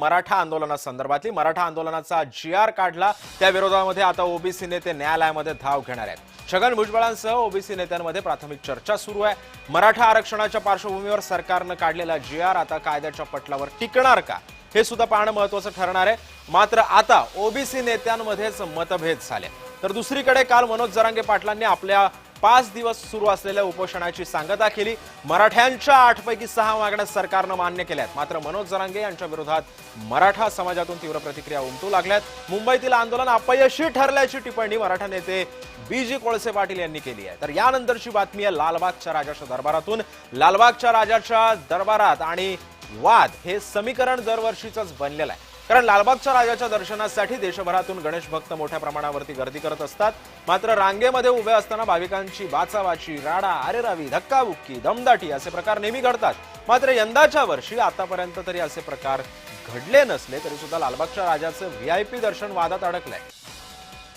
मराठा आंदोलनासंदर्भातली मराठा आंदोलनाचा जी.आर. काढला, त्या विरोधामध्ये आता ओबीसी नेते न्यायालयामध्ये धाव घेणार आहेत। छगन भुजबळांसह ओबीसी नेत्यांमध्ये प्राथमिक चर्चा सुरू आहे। मराठा आरक्षणाच्या पार्श्वभूमीवर सरकारनं काढलेला जी.आर. आता कायद्याच्या पटलावर टिकणार का, हे सुद्धा पाहणं महत्त्वाचं ठरणार आहे। मात्र आता ओबीसी नेत्यांमध्येच मतभेद झाले, तर दुसरीकडे काल मनोज जरांगे पाटलांनी आपल्या 5 दिवस सुरू असलेल्या उपोषणाची सांगता केली। मराठ्यांच्या 8 पैकी 6 मागण्या सरकारनं मान्य केल्यात, मात्र मनोज जरांगे यांच्या विरोधात मराठा समाजातून तीव्र प्रतिक्रिया उमटू लागल्यात। मुंबईतील आंदोलन अपयशी ठरल्याची टिप्पणी मराठा नेते बी.जी. कोळसे पाटील यांनी केली आहे। तर यानंतरची बातमी आहे लालबागच्या राजाच्या दरबारातून। लालबागच्या राजाच्या दरबारात आणि वाद हे समीकरण दरवर्षीच बनलेलं आहे, कारण लालबागच्या राजाच्या दर्शनासाठी देशभरातून गणेश भक्त मोठ्या प्रमाणावरती गर्दी करत असतात। मात्र रांगेमध्ये उभे असताना भाविकांची बाचाबाची, राडा, अरेरावी, धक्काबुक्की, दमदाटी असे प्रकार नेहमी घडतात। मात्र यंदाच्या वर्षी आतापर्यंत तरी असे प्रकार घडले नसले तरी सुद्धा लालबागच्या राजाचं व्हीआयपी दर्शन वादात अडकलंय।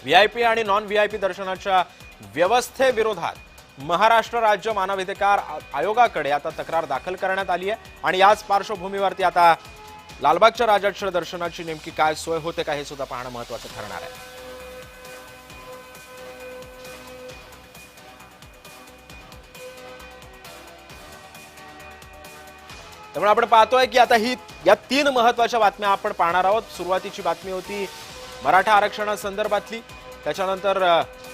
व्हीआयपी आणि नॉन व्हीआयपी दर्शनाच्या व्यवस्थेविरोधात महाराष्ट्र राज्य मानवाधिकार आयोगाकडे आता तक्रार दाखल करण्यात आली आहे आणि याच पार्श्वभूमीवरती आता लालबागच्या राजाच्या दर्शनाची नेमकी काय सोय होते का हे सुद्धा पाहणं महत्त्वाचं ठरणार आहे। त्यामुळे आपण पाहतोय की आता या 3 महत्त्वाच्या बातम्या आपण पाहणार आहोत। सुरुवातीची बातमी होती मराठा आरक्षणासंदर्भातली, त्याच्यानंतर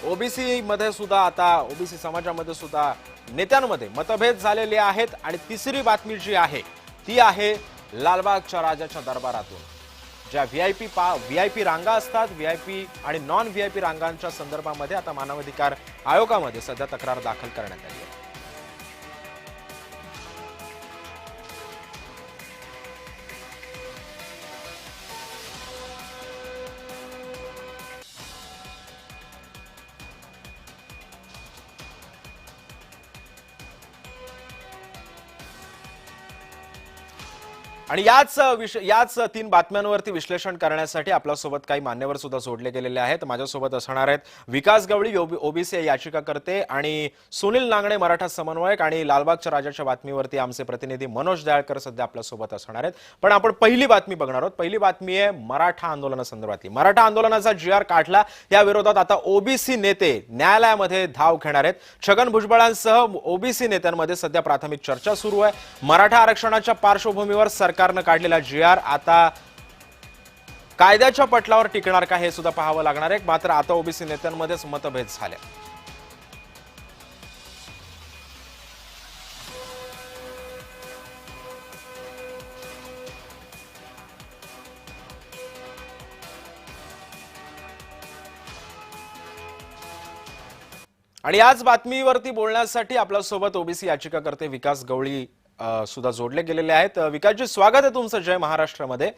ओबीसी मध्ये सुद्धा आता ओबीसी समाजामध्ये सुद्धा नेत्यांमध्ये मतभेद झालेले आहेत आणि तिसरी बातमी जी आहे ती आहे लालबागच्या राजाच्या दरबारातून ज्या व्हीआयपी रांगा असतात, व्हीआयपी आणि नॉन व्हीआयपी रांगांच्या संदर्भामध्ये आता मानवाधिकार आयोगामध्ये सध्या तक्रार दाखल करण्यात आली आहे। आणि याच 3 बातम्यांवरती विश्लेषण करण्यासाठी आपल्यासोबत काही मान्यवर सुद्धा जोडले गेलेले आहेत। माझ्यासोबत असणार आहेत विकास गवळी, ओबीसी याचिकाकर्ते, आणि सुनील नांगणे, मराठा समन्वयक, आणि लालबागच्या राजाच्या बातमीवरती आमचे प्रतिनिधी मनोज दयाळकर सध्या आपल्यासोबत असणार आहेत। पण आपण पहिली बातमी बघणार आहोत। पहिली बातमी आहे मराठा आंदोलनासंदर्भातली। मराठा आंदोलनाचा जी.आर. काढला, या विरोधात आता ओबीसी नेते न्यायालयामध्ये धाव घेणार आहेत। छगन भुजबळांसह ओबीसी नेत्यांमध्ये सध्या प्राथमिक चर्चा सुरू आहे। मराठा आरक्षणाच्या पार्श्वभूमीवर सरकारनं काढलेला जी.आर. आता कायद्याच्या पटलावर टिकणार का हे सुद्धा पाहावं लागणार आहे। मात्र आता ओबीसी नेत्यांमध्येच मतभेद झाले। आणि याच बातमीवरती बोलण्यासाठी आपल्यासोबत ओबीसी याचिकाकर्ते विकास गवळी सुद्धा जोडले गेलेले आहेत। विकासजी, स्वागत आहे तुमचं जय महाराष्ट्रामध्ये।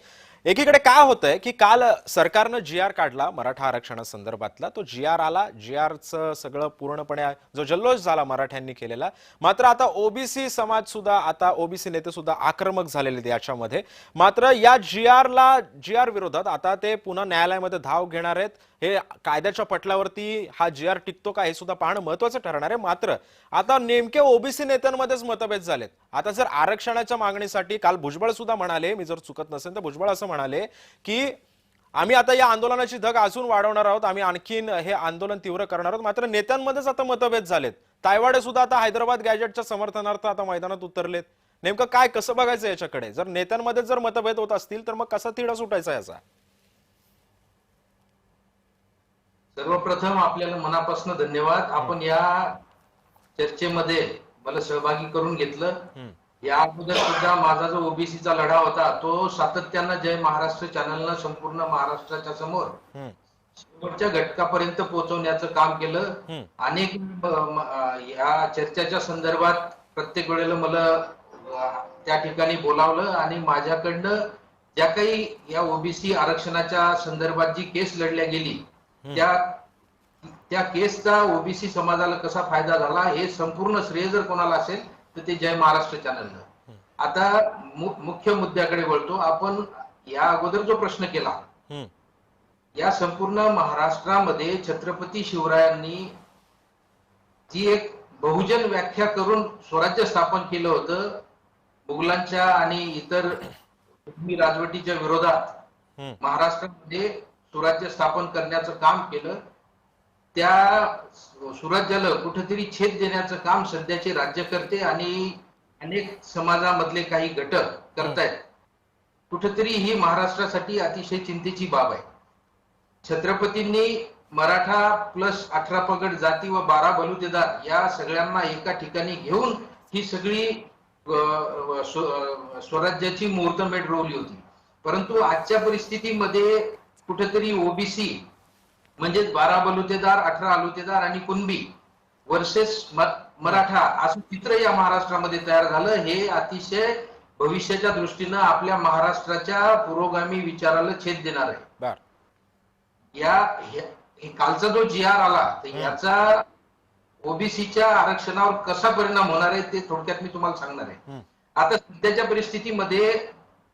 एकीकडे काय होतंय की काल सरकारनं जी.आर. काढला मराठा आरक्षणासंदर्भातला, तो जी.आर. आला, जी.आर.चं सगळं पूर्णपणे जो जल्लोष झाला मराठ्यांनी केलेला, मात्र आता ओबीसी समाज सुद्धा, आता ओबीसी नेते सुद्धा आक्रमक झालेले याच्यामध्ये। मात्र या जी.आर. विरोधात आता ते पुन्हा न्यायालयामध्ये धाव घेणार आहेत। हे कायद्याच्या पटलावरती हा जी.आर. टिकतो का हे सुद्धा पाहणं महत्त्वाचं ठरणार आहे। मात्र आता नेमके ओबीसी नेत्यांमध्येच मतभेद झालेत। आता जर आरक्षणाच्या मागणीसाठी काल भुजबळ सुद्धा म्हणाले, मी जर चुकत नसेल तर भुजबळ असं म्हणाले की आम्ही आता या आंदोलनाची धग अजून वाढवणार आहोत, आम्ही आणखीन हे आंदोलन तीव्र करणार आहोत। मात्र नेत्यांमध्येच आता मतभेद झालेत। तायवाडे सुद्धा आता हैदराबाद गॅजेटच्या समर्थनार्थ आता मैदानात उतरलेत। नेमकं काय, कसं बघायचं याच्याकडे? जर नेत्यांमध्ये जर मतभेद होत असतील तर मग कसा तिढा सुटायचा याचा? सर्वप्रथम आपल्याला मनापासून धन्यवाद। आपण या चर्चेमध्ये मला सहभागी करून घेतलं। या अगोदर सुद्धा माझा जो ओबीसीचा लढा होता तो सातत्यानं जय महाराष्ट्र चॅनलनं संपूर्ण महाराष्ट्राच्या समोर शेवटच्या घटकापर्यंत पोहोचवण्याचं काम केलं। अनेक या चर्चेच्या संदर्भात प्रत्येक वेळेला मला त्या ठिकाणी बोलावलं आणि माझ्याकडनं ज्या काही या ओबीसी आरक्षणाच्या संदर्भात जी केस लढल्या गेली त्या केसचा ओबीसी समाजाला कसा फायदा झाला हे संपूर्ण श्रेय जर कोणाला असेल तर ते जय महाराष्ट्र चॅनलनं। आता मुख्य मुद्द्याकडे वळतो। आपण या अगोदर जो प्रश्न केला, या संपूर्ण महाराष्ट्रामध्ये छत्रपती शिवरायांनी जी एक बहुजन व्याख्या करून स्वराज्य स्थापन केलं होतं, मुघलांच्या आणि इतर मी राजवटीच्या विरोधात हम्म. महाराष्ट्रामध्ये सुराज्य स्थापन करण्याचं काम केलं. त्या सुराज्याला कुठेतरी छेद देण्याचं काम सध्याचे राज्यकर्ते आणि अनेक समाजामधले काही घटक करतायत. कुठेतरी ही महाराष्ट्रासाठी अतिशय चिंतेची बाब आहे. छत्रपतींनी मराठा प्लस 18 पगड जाती व 12 बलुतेदार या सगळ्यांना एका ठिकाणी घेऊन ही सगळी स्वराज्याची मुहूर्तमेढ रोवली होती. परंतु आजच्या परिस्थितीमध्ये कुठेतरी ओबीसी म्हणजे 12 बलुतेदार, 18 अलुतेदार आणि कुणबी वर्सेस मराठा असं चित्र या महाराष्ट्रामध्ये तयार झालं. हे अतिशय भविष्याच्या दृष्टीनं आपल्या महाराष्ट्राच्या पुरोगामी विचाराला छेद देणार आहे. बर. कालचा जो GR आला तर याचा ओबीसीच्या आरक्षणावर कसा परिणाम होणार आहे ते थोडक्यात मी तुम्हाला सांगणार आहे. आता सध्याच्या परिस्थितीमध्ये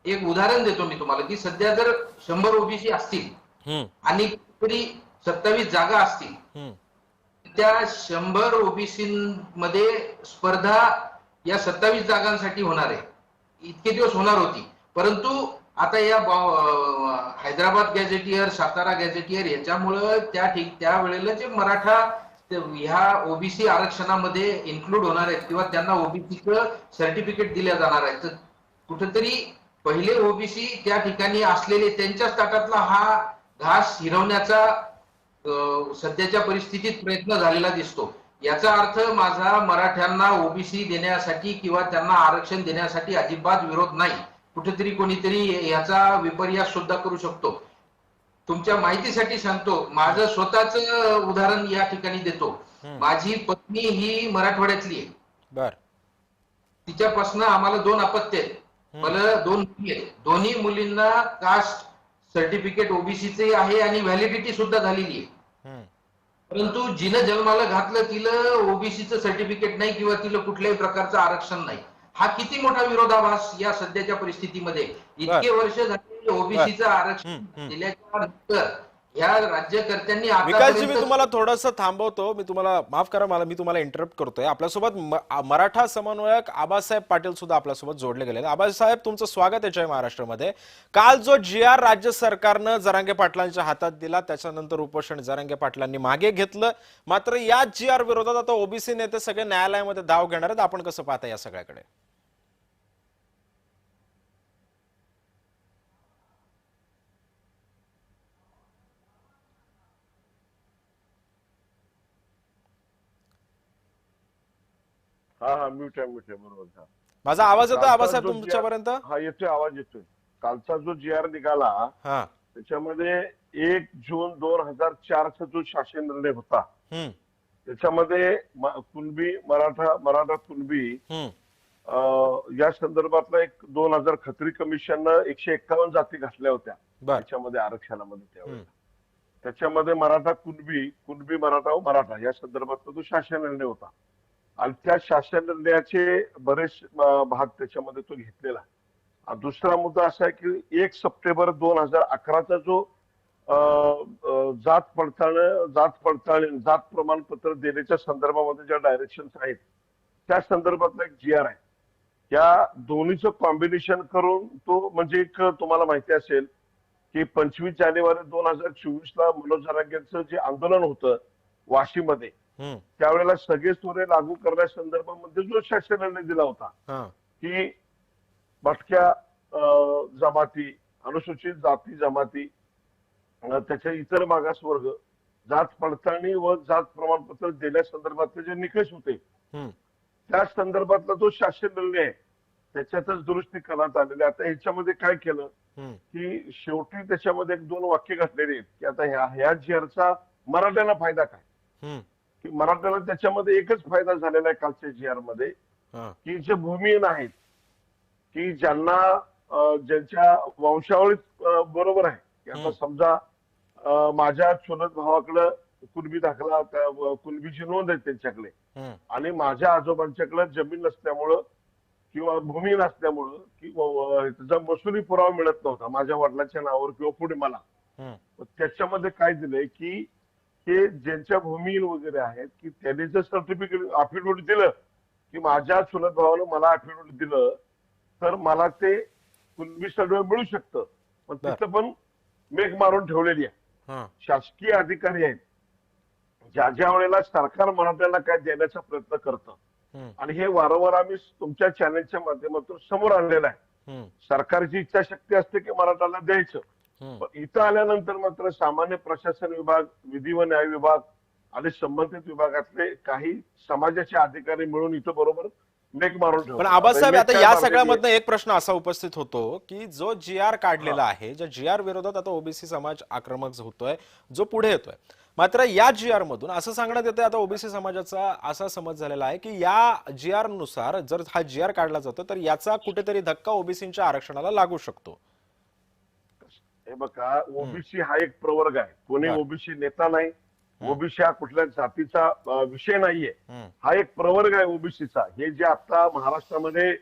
एक उदाहरण देतो मी तुम्हाला की सध्या जर 100 ओबीसी असतील आणि तरी 27 जागा असतील, त्या 100 ओबीसी मध्ये स्पर्धा या 27 जागांसाठी होणार आहे. इतके दिवस होणार होती, परंतु आता या हैदराबाद गॅझेटियर, सातारा गॅझेटियर याच्यामुळं त्या वेळेला जे मराठा ह्या ओबीसी आरक्षणामध्ये इन्क्लूड होणार आहेत किंवा त्यांना ओबीसीचं सर्टिफिकेट दिल्या जाणार आहे, तर कुठेतरी पहिले ओबीसी त्या ठिकाणी असलेले त्यांच्याच ताटातला हा घास हिरवण्याचा सध्याच्या परिस्थितीत प्रयत्न झालेला दिसतो. याचा अर्थ माझा मराठ्यांना ओबीसी देण्यासाठी किंवा त्यांना आरक्षण देण्यासाठी अजिबात विरोध नाही. कुठेतरी कोणीतरी याचा विपर्यास सुद्धा करू शकतो. तुमच्या माहितीसाठी सांगतो, माझं स्वतःच उदाहरण या ठिकाणी देतो. माझी पत्नी ही मराठवाड्यातली आहे. बर. तिच्यापासून आम्हाला 2 अपत्य आहेत. मला 2 मुली आहेत. दोन्ही मुलींना कास्ट सर्टिफिकेट ओबीसीचे आहे आणि व्हॅलिडिटी सुद्धा झालेली आहे. परंतु जिनं जन्माला घातलं तिला ओबीसीचं सर्टिफिकेट नाही किंवा तिला कुठल्याही प्रकारचं आरक्षण नाही. हा किती मोठा विरोधाभास या सध्याच्या परिस्थितीमध्ये. इतके वर्ष झाले ओबीसीचं आरक्षण दिल्याच्या नंतर या राज्यकर्त्यांनी विकासजी, मी तुम्हाला थोडंसं थांबवतो. मी तुम्हाला माफ करा, मी तुम्हाला इंटरप्ट करतोय. आपल्यासोबत मराठा समन्वयक आबासाहेब पाटील सुद्धा आपल्यासोबत जोडले गेले. आबासाहेब, तुमचं स्वागत आहे जय महाराष्ट्रामध्ये. काल जो GR राज्य सरकारनं जरांगे पाटलांच्या हातात दिला, त्याच्यानंतर उपोषण जरांगे पाटलांनी मागे घेतलं. मात्र या GR विरोधात आता ओबीसी नेते सगळे न्यायालयामध्ये धाव घेणार आहेत. आपण कसं पाहता या सगळ्याकडे? हा म्यूट आहे बरोबर. माझा आवाज येतो आबासाहेब तुमच्यापर्यंत? हा येतोय, आवाज येतोय. कालचा जो GR निघाला त्याच्यामध्ये 1 जून 2004 चा जो शासन निर्णय होता त्याच्यामध्ये कुणबी मराठा कुणबी या संदर्भातला एक 2000 खत्री कमिशननं 151 जाती घातल्या होत्या त्याच्यामध्ये आरक्षणामध्ये. त्यावेळेला त्याच्यामध्ये मराठा कुणबी मराठा या संदर्भातला तो शासन निर्णय होता आणि त्या शासन निर्णयाचे बरेच भाग त्याच्यामध्ये तो घेतलेला. दुसरा मुद्दा असा आहे की 1 सप्टेंबर 2011चा जो जात प्रमाणपत्र देण्याच्या संदर्भामध्ये ज्या डायरेक्शन्स आहेत त्या संदर्भातला एक GR आहे. या दोन्हीचं कॉम्बिनेशन करून तो म्हणजे एक तुम्हाला माहिती असेल की 25 जानेवारी 2024ला मनोज जरांगेंचं जे आंदोलन होतं वाशीमध्ये, त्यावेळेला सगळे सोरे लागू करण्यासंदर्भामध्ये जो शासन निर्णय दिला होता की भटक्या जमाती, अनुसूचित जाती जमाती, त्याच्या इतर मागासवर्ग, जात पडताळणी व जात प्रमाणपत्र देण्यासंदर्भातले जे निकष होते त्या संदर्भातला जो शासन निर्णय आहे त्याच्यातच दुरुस्ती करण्यात आलेली. आता ह्याच्यामध्ये काय केलं की शेवटी त्याच्यामध्ये 1-2 वाक्य घातलेली आहेत की आता ह्या GRचा मराठ्यांना फायदा काय, की मराठ्याला त्याच्यामध्ये एकच फायदा झालेला आहे कालच्या GR मध्ये की जे भूमिहीन आहेत की ज्यांच्या वंशावळीत बरोबर आहे की आता समजा माझ्या चुलत भावाकडे कुणबी दाखला, कुणबीची नोंद आहे त्यांच्याकडे आणि माझ्या आजोबांच्याकडे जमीन नसल्यामुळं किंवा भूमी नसल्यामुळं किंवा त्याचा महसुली पुरावा मिळत नव्हता माझ्या वडिलांच्या नावावर किंवा पुढे मला, त्याच्यामध्ये काय दिलंय की हे ज्यांच्या भूमी वगैरे आहेत की त्यांनी जर सर्टिफिकेट अफिडेव्हिट दिलं की माझ्या चुलत भावानं मला अफिडेव्हिट दिलं तर मला ते कुणबी सर्वे मिळू शकतं, पण बर. तिथं पण मेघ मारून ठेवलेली आहे. हं, शासकीय अधिकारी आहेत, ज्या ज्या वेळेला सरकार मराठ्यांना काय देण्याचा प्रयत्न करतं, हं, आणि हे वारंवार आम्ही तुमच्या चॅनलच्या माध्यमातून समोर आणलेलं आहे. हं, सरकारची इच्छाशक्ती असते की मराठाला द्यायचं, हं. पण इथं आल्यानंतर मात्र सामान्य प्रशासन विभाग, विधी व न्याय विभाग आणि संबंधित विभागातले काही समाजाचे अधिकारी मिळून इथं बरोबर मेघ मारून पण ठेवतात. आबासाहेब, मेघ आता काय या मारलेली आहे? सगळ्यामधनं एक प्रश्न असा उपस्थित होतो की जो जी आर काढलेला आहे, ज्या जी आर विरोधात आता ओबीसी समाज आक्रमक होतोय, जो पुढे येतोय, मात्र या जी आर मधून असं सांगण्यात येतं, आता ओबीसी समाजाचा असा समज झालेला आहे की या जी आर नुसार जर हा जी आर काढला जातो तर याचा कुठेतरी धक्का ओबीसीच्या आरक्षणाला लागू शकतो. हे बघा, ओबीसी हा एक प्रवर्ग आहे, कोणी बर. ओबीसी नेता नाही, ओबीसी हा कुठल्या जातीचा विषय नाहीये. हं, हा एक प्रवर्ग आहे ओबीसीचा. हे जे आता महाराष्ट्रामध्ये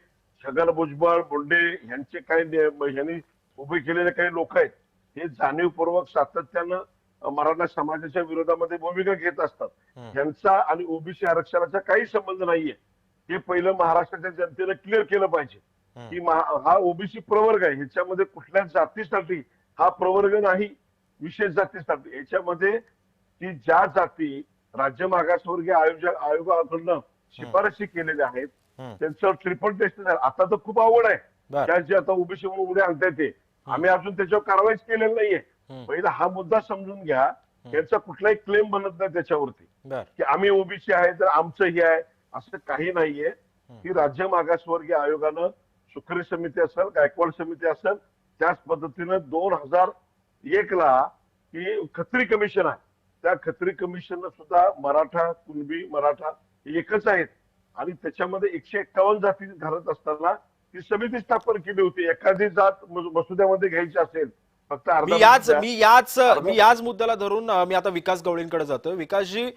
छगन भुजबळ, मुंडे यांचे काही यांनी उभे केलेले काही लोक आहेत, हे जाणीवपूर्वक सातत्यानं मराठा समाजाच्या विरोधामध्ये भूमिका घेत असतात. हं. यांचा आणि ओबीसी आरक्षणाचा काही संबंध नाहीये. हे पहिलं महाराष्ट्राच्या जनतेनं क्लिअर केलं पाहिजे हं. की हा ओबीसी प्रवर्ग आहे, ह्याच्यामध्ये कुठल्याच जातीसाठी हा प्रवर्ग नाही, विशेष जातीसाठी. याच्यामध्ये की ज्या जाती राज्य मागासवर्गीय आयोगाकडनं शिफारशी केलेल्या आहेत, हं. त्यांचं ट्रिपल टेस्ट झालं. आता तर खूप आवड आहे बर. त्या जे आता ओबीसी म्हणून उड्या आणताय ते, आम्ही अजून त्याच्यावर कारवाईच केलेली नाहीये. हं. पहिला हा मुद्दा समजून घ्या, यांचा कुठलाही क्लेम बनत नाही त्याच्यावरती बर. की आम्ही ओबीसी आहे तर आमचं हे आहे, असं काही नाहीये. की राज्य मागासवर्गीय आयोगानं सुखरी समिती असेल, गायकवाड समिती असेल, त्याच पद्धतीनं 2001 ला की खत्री कमिशन आहे, त्या खत्री कमिशन सुद्धा मराठा, कुणबी, मराठा एकच आहेत, आणि त्याच्यामध्ये 151 जाती घालत असताना ती समिती स्थापन केली होती. एखादी जात मसुद्यामध्ये घ्यायची असेल, फक्त मी याच मुद्द्याला धरून मी आता विकास गवळींकडे जातोय. विकासजी,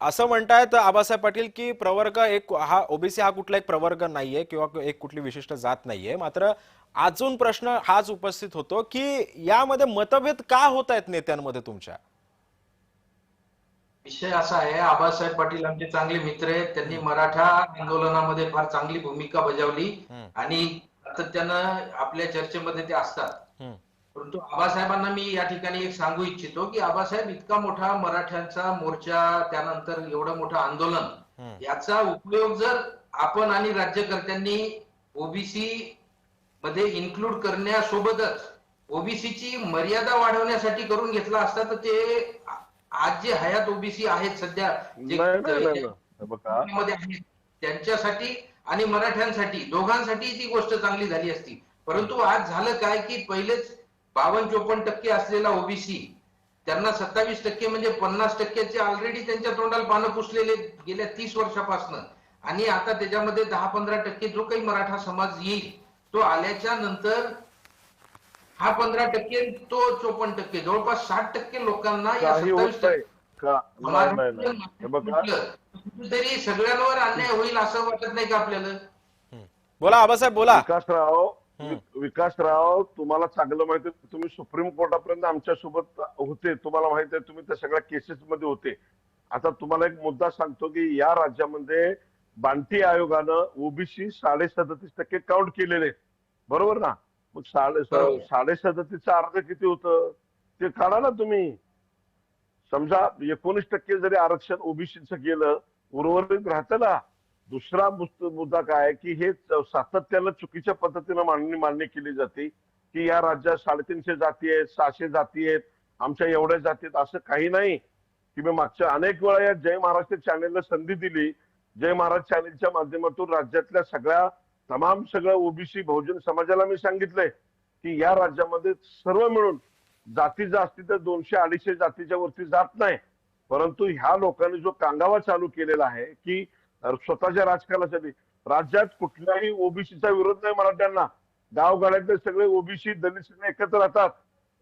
असं म्हणतायत आबासाहेब पाटील की प्रवर्ग एक हा ओबीसी हा कुठला एक प्रवर्ग नाहीये किंवा एक कुठली विशिष्ट जात नाहीये, मात्र अजून प्रश्न हाच उपस्थित होतो की यामध्ये मतभेद का होत आहेत नेत्यांमध्ये तुमच्या? विषय असा आहे, आबासाहेब पाटील आमचे चांगले मित्र आहेत. त्यांनी मराठा आंदोलनामध्ये फार चांगली भूमिका बजावली हं, आणि सातत्यानं आपल्या चर्चेमध्ये ते असतात. हं, परंतु आबासाहेबांना मी या ठिकाणी एक सांगू इच्छितो की आबासाहेब, इतका मोठा मराठ्यांचा मोर्चा, त्यानंतर एवढं मोठं आंदोलन, हं, याचा उपयोग जर आपण आणि राज्यकर्त्यांनी ओबीसी मध्ये इन्क्लूड करण्यासोबतच ओबीसीची मर्यादा वाढवण्यासाठी करून घेतला असता, तर ते आज जे हयात ओबीसी आहेत सध्या, जे नाही. बघा, मध्ये आहेत, त्यांच्यासाठी आणि मराठ्यांसाठी दोघांसाठी ती गोष्ट चांगली झाली असती. परंतु आज झालं काय की पहिलेच 52-54% असलेला ओबीसी, त्यांना 27% म्हणजे 50%चे ऑलरेडी त्यांच्या तोंडाला पानं पुसलेले गेल्या 30 वर्षापासून, आणि आता त्याच्यामध्ये 10-15% जो काही मराठा समाज येईल, तो आल्याच्या नंतर हा 15%, तो 54%, जवळपास 60% लोकांना या काही होत 27% नाही का? नाही. हे बघा, कुठेतरी सगळ्यांवर अन्याय होईल असं वाटत नाही का आपल्याला? हं. बोला आबासाहेब, बोला. विकासराव, तुम्हाला चांगलं माहिती आहे, तुम्ही सुप्रीम कोर्टापर्यंत आमच्या सोबत होते, तुम्हाला माहिती आहे, तुम्ही त्या सगळ्या केसेस मध्ये होते. आता तुम्हाला एक मुद्दा सांगतो की या राज्यामध्ये बांटी आयोगानं ओबीसी 37.5% काउंट केलेले आहेत, बरोबर ना? मग 37.5चा अर्ध किती होतं ते काढा ना तुम्ही. समजा 19% जरी आरक्षण ओबीसीचं गेलं, उर्वरित राहतं ना. दुसरा मुद्दा काय की हे सातत्यानं चुकीच्या पद्धतीनं मांडणी केली जाते की या राज्यात 350 जाती आहेत, 600 जाती आहेत, आमच्या एवढ्या जाती आहेत. असं काही नाही. की मी मागच्या अनेक वेळा या जय महाराष्ट्र चॅनेलला संधी दिली. जय महाराष्ट्र चॅनेलच्या माध्यमातून राज्यातल्या सगळं ओबीसी बहुजन समाजाला मी सांगितलंय की या राज्यामध्ये सर्व मिळून जाती जर असतील तर 200-250 जातीच्या वरती जात नाही. परंतु ह्या लोकांनी जो कांगावा चालू केलेला आहे की स्वतःच्या राजकारणासाठी, राज्यात कुठल्याही ओबीसीचा विरोध नाही मराठ्यांना. गावगाड्यातले सगळे ओबीसी दलित सगळे एकत्र राहतात.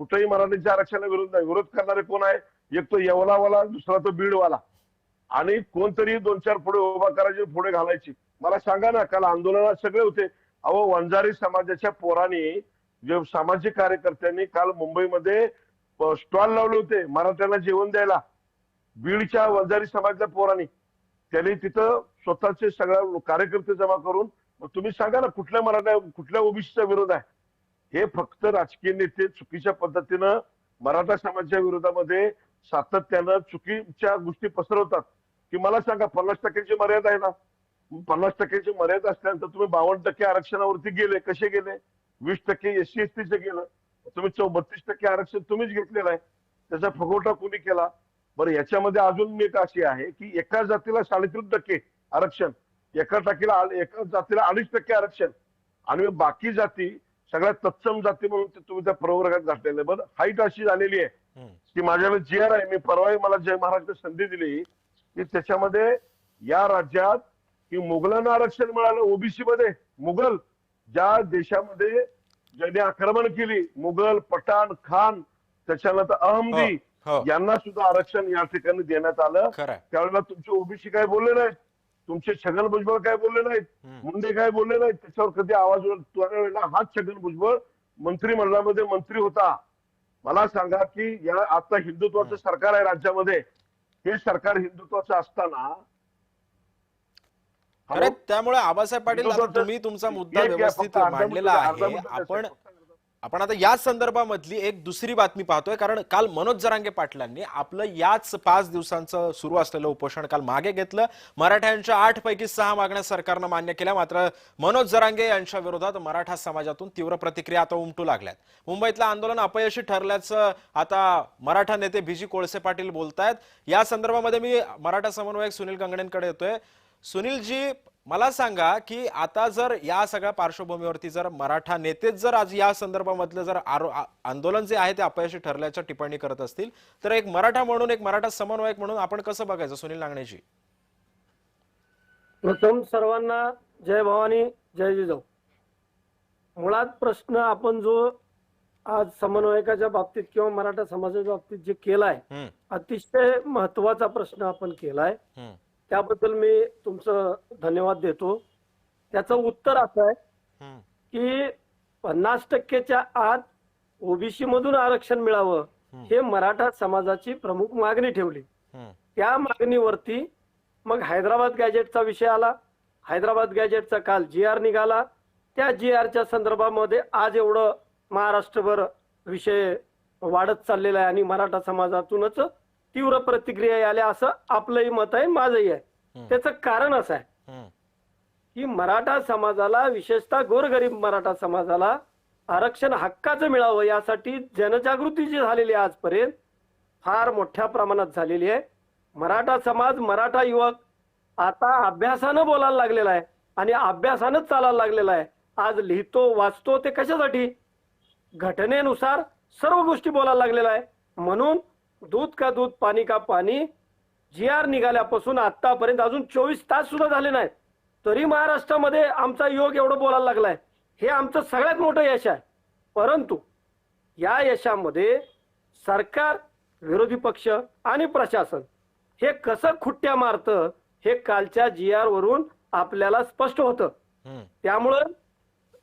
कुठेही मराठीच्या आरक्षणाला विरोध नाही. विरोध करणारे कोण आहे? एक तो येवलावाला, दुसरा तो बीडवाला, आणि कोणतरी 2-4 पुढे उभा करायचे, पुढे घालायची. मला सांगा ना, काल आंदोलनात सगळे होते. अहो, वंजारी समाजाच्या पोरांनी, जे सामाजिक कार्यकर्त्यांनी काल मुंबईमध्ये स्टॉल लावले होते मराठ्यांना जेवण द्यायला. बीडच्या वंजारी समाजाच्या पोरांनी त्यांनी तिथं स्वतःचे सगळ्या कार्यकर्ते जमा करून, मग तुम्ही सांगा ना कुठल्या ओबीसीचा विरोध आहे? हे फक्त राजकीय नेते चुकीच्या पद्धतीनं मराठा समाजाच्या विरोधामध्ये सातत्यानं चुकीच्या गोष्टी पसरवतात. की मला सांगा 50% मर्यादा आहे ना, 50% मर्यादा असल्यानंतर तुम्ही 52% आरक्षणावरती गेले, कसे गेले? 20% SC ST गेलं, तुम्ही 32% आरक्षण तुम्हीच घेतलेलं आहे. त्याचा फुगवटा कोणी केला? बरं, याच्यामध्ये अजून एक अशी आहे की एका जातीला 3.5% आरक्षण, एका जातीला 2.5% आरक्षण, आणि बाकी जाती सगळ्यात तत्सम जाती म्हणून तुम्ही त्या प्रवर्गात घातलेले. बरं, हाईट अशी झालेली आहे की माझ्याकडे GR आहे, मी परवाही मला जय महाराष्ट्र संधी दिली की त्याच्यामध्ये या राज्यात की मुघलांना आरक्षण मिळालं ओबीसी मध्ये. मुघल ज्या देशामध्ये ज्यांनी आक्रमण केली, मुघल, पठाण, खान, त्याच्यानंतर अहमदी, यांना सुद्धा आरक्षण या ठिकाणी देण्यात आलं. त्यावेळेला तुमचे ओबीसी काय बोलले नाहीत, तुमचे छगन भुजबळ काय बोलले नाहीत, मुंडे काय बोलले नाहीत, त्याच्यावर कधी आवाज उठवला. हाच छगन भुजबळ मंत्रिमंडळामध्ये मंत्री होता. मला सांगा की या आता हिंदुत्वाचं सरकार आहे राज्यामध्ये, हे सरकार हिंदुत्वाचं असताना त्यामुळे आबासाहेब पाटील, तुम्ही तुमचा मुद्दा व्यवस्थित मांडलेला आहे. आपण आता याच संदर्भामधली एक दुसरी बातमी पाहतोय, कारण काल मनोज जरांगे पाटलांनी आपलं याच 5 दिवसांचं सुरू असलेलं उपोषण काल मागे घेतलं. मराठ्यांच्या 8 पैकी 6 मागण्या सरकारनं मान्य केल्या. मात्र मनोज जरांगे यांच्या विरोधात मराठा समाजातून तीव्र प्रतिक्रिया आता उमटू लागल्यात. मुंबईतलं आंदोलन अपयशी ठरल्याचं आता मराठा नेते BG कोळसे पाटील बोलतायत. या संदर्भामध्ये मी मराठा समन्वयक सुनील गंगणेंकडे येतोय. सुनीलजी, मला सांगा की आता जर या सगळ्या पार्श्वभूमीवरती जर मराठा नेतेच जर आज या संदर्भामधलं जर आंदोलन जे आहे ते अपयशी ठरल्याच्या टिप्पणी करत असतील, तर एक मराठा म्हणून, एक मराठा समन्वयक म्हणून आपण कसं बघायचं सुनील नांगणेजी? प्रथम सर्वांना जय भवानी, जय जिजाऊ. मुळात प्रश्न आपण जो आज समन्वयकाच्या बाबतीत किंवा मराठा समाजाच्या बाबतीत जे केलाय, अतिशय महत्वाचा प्रश्न आपण केलाय. त्याबद्दल मी तुमचं धन्यवाद देतो. त्याचं उत्तर असं आहे की 50%च्या आत ओबीसी मधून आरक्षण मिळावं, हे मराठा समाजाची प्रमुख मागणी ठेवली. त्या मागणीवरती मग हैदराबाद गॅजेटचा विषय आला. हैदराबाद गॅजेटचा काल GR निघाला. त्या GRच्या संदर्भामध्ये आज एवढं महाराष्ट्रभर विषय वाढत चाललेला आहे आणि मराठा समाजातूनच तीव्र प्रतिक्रिया आल्या, असं आपलंही मत आहे, माझंही आहे. त्याचं कारण असं आहे की मराठा समाजाला, विशेषतः गोरगरीब मराठा समाजाला आरक्षण हक्काचं मिळावं यासाठी जनजागृती जी झालेली आहे आजपर्यंत फार मोठ्या प्रमाणात झालेली आहे. मराठा समाज, मराठा युवक आता अभ्यासानं बोलायला लागलेला आहे आणि अभ्यासानंच चालायला लागलेला आहे. आज लिहितो, वाचतो, ते कशासाठी? घटनेनुसार सर्व गोष्टी बोलायला लागलेला आहे. म्हणून दूध का दूध, पाणी का पाणी, GR निघाल्यापासून आतापर्यंत अजून 24 तास सुद्धा झाले नाहीत, तरी महाराष्ट्रामध्ये आमचा युवक एवढं बोलायला लागलाय. हे आमचं सगळ्यात मोठं यश आहे. परंतु या यशामध्ये सरकार, विरोधी पक्ष आणि प्रशासन हे कसं खुट्ट्या मारतं हे कालच्या GR वरून आपल्याला स्पष्ट होतं. त्यामुळं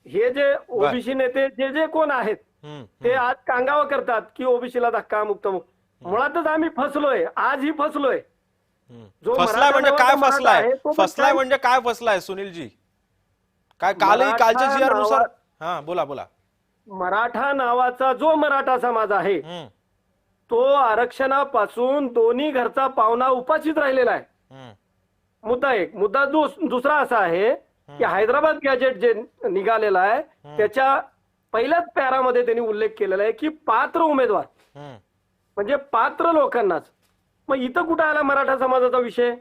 हे जे ओबीसी नेते जे कोण आहेत ते आज कांगावा करतात की ओबीसीला धक्का मुक्त. मुळातच आम्ही फसलोय, आजही फसलोय. फसलाय म्हणजे काय फसलाय? फसलाय म्हणजे काय फसलाय सुनीलजी? काय कालच्या GR नुसार? बोला. मराठा नावाचा जो मराठा समाज आहे तो आरक्षणापासून दोन्ही घरचा पाहुणा उपाशीच राहिलेला आहे. मुद्दा एक. मुद्दा दुसरा असा आहे की हैदराबाद गॅजेट जे निघालेला आहे त्याच्या पहिल्याच पॅरामध्ये त्यांनी उल्लेख केलेला आहे की पात्र उमेदवार म्हणजे पात्र लोकांनाच. मग इथं कुठं आला मराठा समाजाचा विषय?